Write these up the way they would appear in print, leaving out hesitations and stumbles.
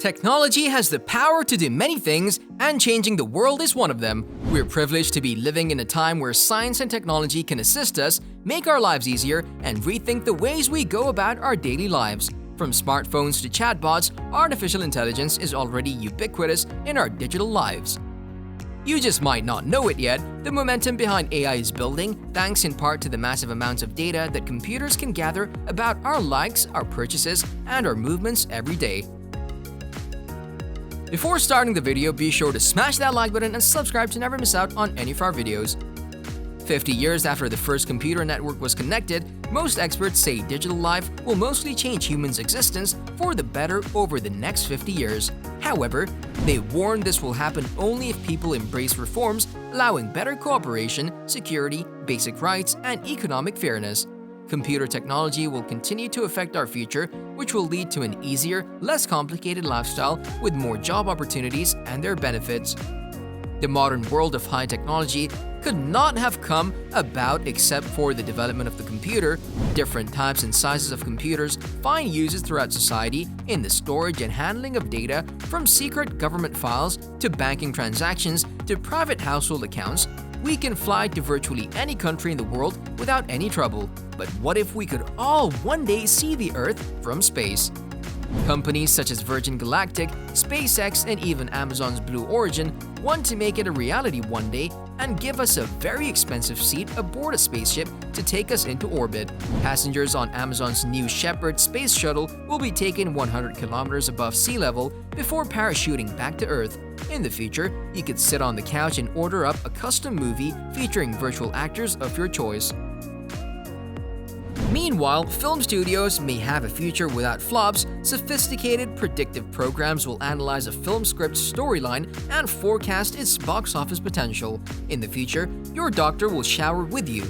Technology has the power to do many things, and changing the world is one of them. We're privileged to be living in a time where science and technology can assist us, make our lives easier, and rethink the ways we go about our daily lives. From smartphones to chatbots, artificial intelligence is already ubiquitous in our digital lives. You just might not know it yet, the momentum behind AI is building, thanks in part to the massive amounts of data that computers can gather about our likes, our purchases, and our movements every day. Before starting the video, be sure to smash that like button and subscribe to never miss out on any of our videos. 50 years after the first computer network was connected, most experts say digital life will mostly change humans' existence for the better over the next 50 years. However, they warn this will happen only if people embrace reforms allowing better cooperation, security, basic rights, and economic fairness. Computer technology will continue to affect our future, which will lead to an easier, less complicated lifestyle with more job opportunities and their benefits. The modern world of high technology could not have come about except for the development of the computer. Different types and sizes of computers find uses throughout society in the storage and handling of data, from secret government files to banking transactions to private household accounts. We can fly to virtually any country in the world without any trouble. But what if we could all one day see the Earth from space? Companies such as Virgin Galactic, SpaceX, and even Amazon's Blue Origin want to make it a reality one day and give us a very expensive seat aboard a spaceship to take us into orbit. Passengers on Amazon's New Shepard space shuttle will be taken 100 kilometers above sea level before parachuting back to Earth. In the future, you could sit on the couch and order up a custom movie featuring virtual actors of your choice. Meanwhile, film studios may have a future without flops. Sophisticated, predictive programs will analyze a film script's storyline and forecast its box office potential. In the future, your doctor will shower with you.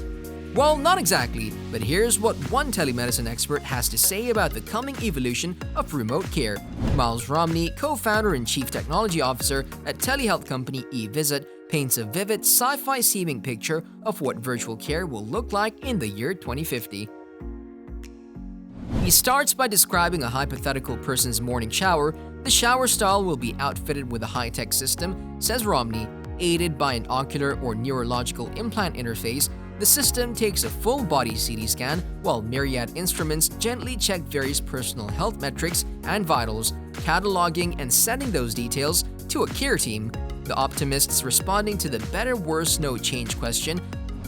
Well, not exactly, but here's what one telemedicine expert has to say about the coming evolution of remote care. Miles Romney, co-founder and chief technology officer at telehealth company eVisit, paints a vivid, sci-fi-seeming picture of what virtual care will look like in the year 2050. He starts by describing a hypothetical person's morning shower. The shower stall will be outfitted with a high-tech system, says Romney. Aided by an ocular or neurological implant interface, the system takes a full-body CT scan, while myriad instruments gently check various personal health metrics and vitals, cataloging and sending those details to a care team. The optimists responding to the better, worse, no change question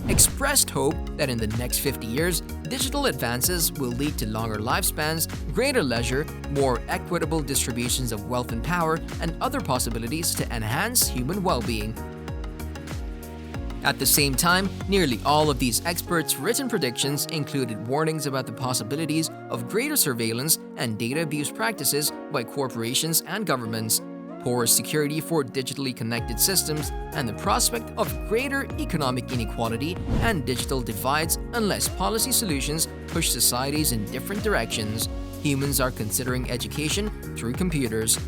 expressed hope that in the next 50 years, digital advances will lead to longer lifespans, greater leisure, more equitable distributions of wealth and power, and other possibilities to enhance human well-being. At the same time, nearly all of these experts' written predictions included warnings about the possibilities of greater surveillance and data abuse practices by corporations and governments, poor security for digitally connected systems, and the prospect of greater economic inequality and digital divides unless policy solutions push societies in different directions. Humans are considering education through computers.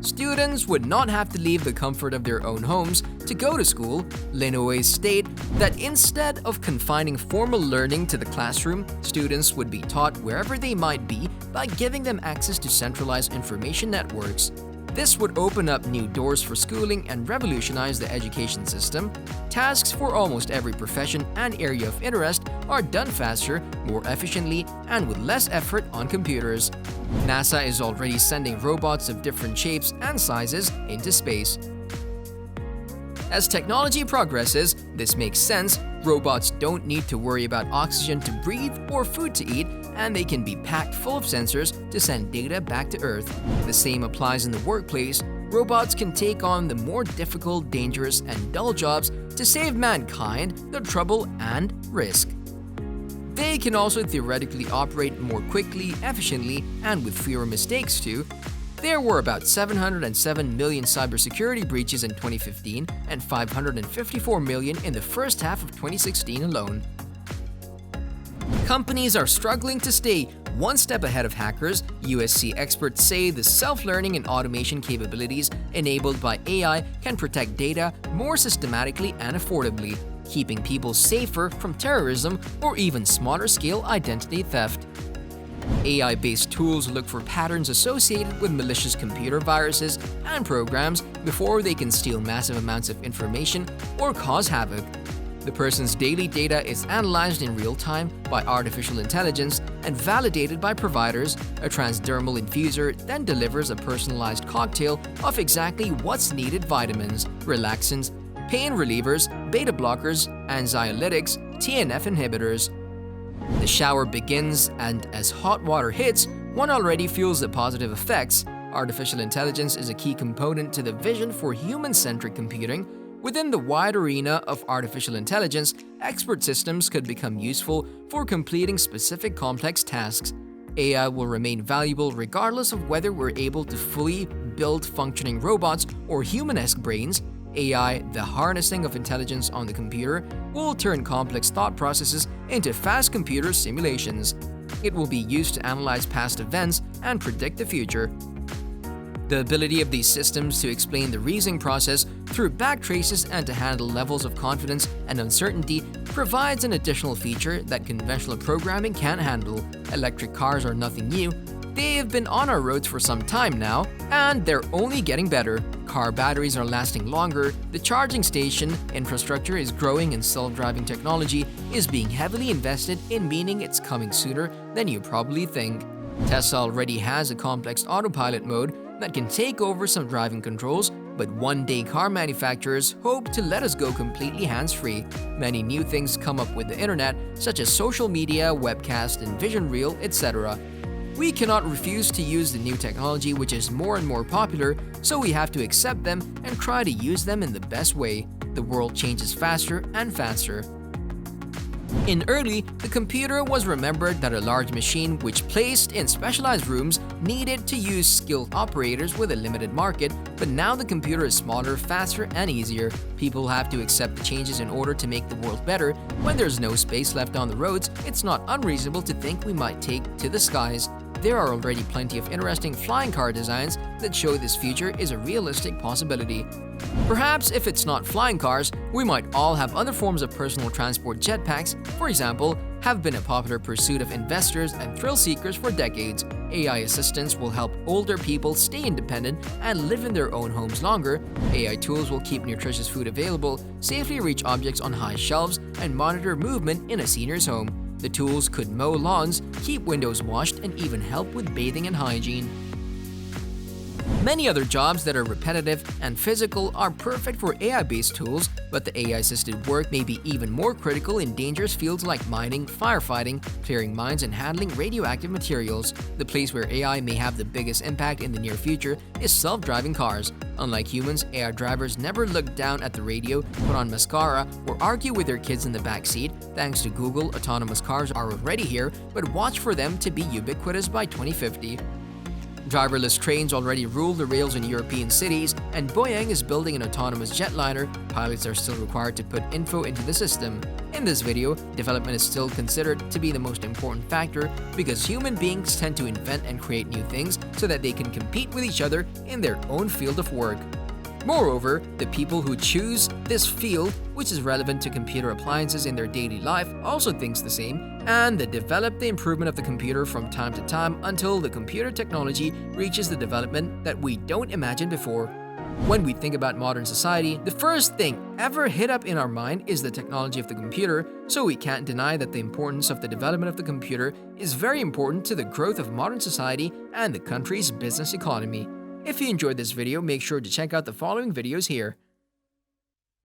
Students would not have to leave the comfort of their own homes to go to school. Linoway state that instead of confining formal learning to the classroom, students would be taught wherever they might be by giving them access to centralized information networks. This would open up new doors for schooling and revolutionize the education system. Tasks for almost every profession and area of interest are done faster, more efficiently, and with less effort on computers. NASA is already sending robots of different shapes and sizes into space. As technology progresses, this makes sense. Robots don't need to worry about oxygen to breathe or food to eat, and they can be packed full of sensors to send data back to Earth. The same applies in the workplace. Robots can take on the more difficult, dangerous, and dull jobs to save mankind the trouble and risk. They can also theoretically operate more quickly, efficiently, and with fewer mistakes too. There were about 707 million cybersecurity breaches in 2015 and 554 million in the first half of 2016 alone. Companies are struggling to stay one step ahead of hackers. USC experts say the self-learning and automation capabilities enabled by AI can protect data more systematically and affordably, keeping people safer from terrorism or even smaller-scale identity theft. AI-based tools look for patterns associated with malicious computer viruses and programs before they can steal massive amounts of information or cause havoc. The person's daily data is analyzed in real time by artificial intelligence and validated by providers. A transdermal infuser then delivers a personalized cocktail of exactly what's needed: vitamins, relaxants, pain relievers, beta blockers, anxiolytics, TNF inhibitors. The shower begins, and as hot water hits, one already feels the positive effects. Artificial intelligence is a key component to the vision for human-centric computing. Within the wide arena of artificial intelligence, expert systems could become useful for completing specific complex tasks. AI will remain valuable regardless of whether we're able to fully build functioning robots or human-esque brains. AI, the harnessing of intelligence on the computer, will turn complex thought processes into fast computer simulations. It will be used to analyze past events and predict the future. The ability of these systems to explain the reasoning process through backtraces and to handle levels of confidence and uncertainty provides an additional feature that conventional programming can't handle. Electric cars are nothing new. They have been on our roads for some time now, and they're only getting better. Car batteries are lasting longer, the charging station infrastructure is growing, and self-driving technology is being heavily invested in, meaning it's coming sooner than you probably think. Tesla already has a complex autopilot mode that can take over some driving controls, but one day car manufacturers hope to let us go completely hands-free. Many new things come up with the internet, such as social media, webcast, and vision reel, etc. We cannot refuse to use the new technology, which is more and more popular, so we have to accept them and try to use them in the best way. The world changes faster and faster. In early, the computer was remembered that a large machine which placed in specialized rooms needed to use skilled operators with a limited market, but now the computer is smaller, faster, and easier. People have to accept the changes in order to make the world better. When there's no space left on the roads, it's not unreasonable to think we might take to the skies. There are already plenty of interesting flying car designs that show this future is a realistic possibility. Perhaps if it's not flying cars, we might all have other forms of personal transport. Jetpacks, for example, have been a popular pursuit of investors and thrill seekers for decades. AI assistants will help older people stay independent and live in their own homes longer. AI tools will keep nutritious food available, safely reach objects on high shelves, and monitor movement in a senior's home. The tools could mow lawns, keep windows washed, and even help with bathing and hygiene. Many other jobs that are repetitive and physical are perfect for AI-based tools, but the AI-assisted work may be even more critical in dangerous fields like mining, firefighting, clearing mines, and handling radioactive materials. The place where AI may have the biggest impact in the near future is self-driving cars. Unlike humans, AI drivers never look down at the radio, put on mascara, or argue with their kids in the back seat. Thanks to Google, autonomous cars are already here, but watch for them to be ubiquitous by 2050. Driverless trains already rule the rails in European cities, and Boeing is building an autonomous jetliner. Pilots are still required to put info into the system. In this video, development is still considered to be the most important factor because human beings tend to invent and create new things so that they can compete with each other in their own field of work. Moreover, the people who choose this field, which is relevant to computer appliances in their daily life, also thinks the same, and they develop the improvement of the computer from time to time until the computer technology reaches the development that we don't imagine before. When we think about modern society, the first thing ever hit up in our mind is the technology of the computer, so we can't deny that the importance of the development of the computer is very important to the growth of modern society and the country's business economy. If you enjoyed this video, make sure to check out the following videos here.